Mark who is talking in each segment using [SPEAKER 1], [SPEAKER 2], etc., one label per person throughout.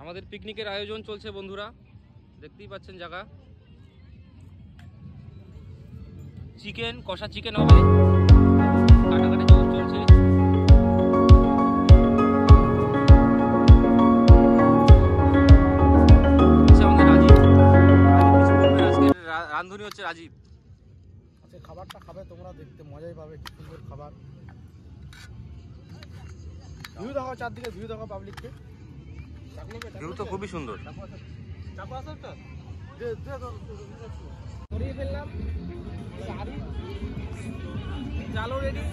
[SPEAKER 1] আমাদের পিকনিকের আয়োজন চলছে বন্ধুরা, দেখতেই পাচ্ছেন জায়গা। চিকেন কষা চিকেন হবে, কাটাকাটি চলছে। রাঁধুনি হচ্ছে রাজীব।
[SPEAKER 2] আচ্ছা, খাবারটা খাবে তোমরা, দেখতে মজাই পাবে, কি সুন্দর খাবার। ভিউ দেখো, চারদিকে ভিউ দেখো পাবলিককে।
[SPEAKER 1] ভিউ তো খুবই সুন্দর।
[SPEAKER 2] ফেললাম জালও রেডি,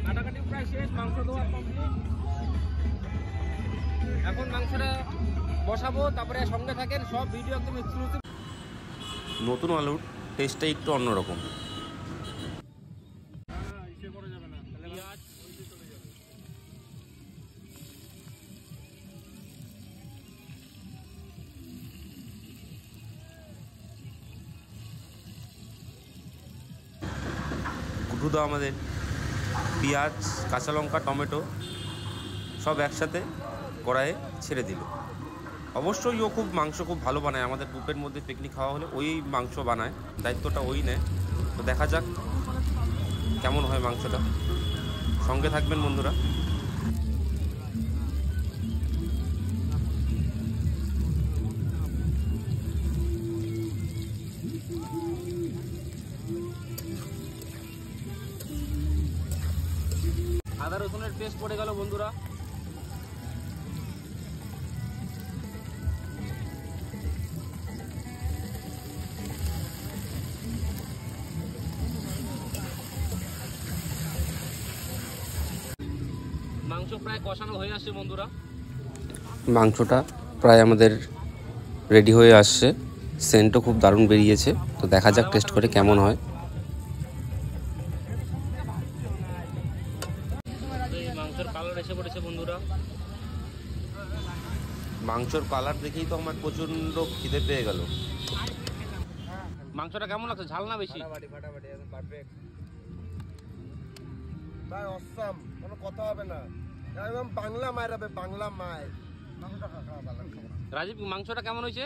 [SPEAKER 2] কাটাকাটি প্রায় শেষ, মাংস দেওয়া কমপ্লিট। এখন মাংসটা বসাবো, তারপরে সঙ্গে থাকেন, সব ভিডিও একদম এক্সক্লুসিভ।
[SPEAKER 1] নতুন আলুর টেস্টটা একটু অন্যরকম। গুটুদা আমাদের পেঁয়াজ, কাঁচা লঙ্কা, টমেটো সব একসাথে কড়াইয়ে ছেড়ে দিল। অবশ্যই ও মাংস খুব ভালো বানায়। আমাদের গ্রুপের মধ্যে পিকনিক খাওয়া হলে ওই মাংস বানায়, দায়িত্বটা ওই নেয়। তো দেখা যাক কেমন হয় মাংসটা, সঙ্গে থাকবেন বন্ধুরা। আদা রসুনের পেস্ট পড়ে গেল বন্ধুরা। মাংস প্রায় কষানো হয়ে আসছে বন্ধুরা। মাংসটা প্রায় আমাদের রেডি হয়ে আসছে, সেন্টও খুব দারুণ বেরিয়েছে। তো দেখা যাক টেস্ট করে কেমন হয়। মাংসের কালার এসে পড়েছে বন্ধুরা। মাংসের কালার দেখেই তো আমার প্রচন্ড খিদে পেয়ে গেল। মাংসটা কেমন লাগছে, ঝাল না বেশি?
[SPEAKER 2] ফাটাফাটি একদম পারফেক্ট, ভাই অসাম, কোনো কথা হবে না, একদম বাংলা মায়ের হবে, বাংলা মায়ের।
[SPEAKER 1] রাজীব, মাংসটা কেমন হয়েছে?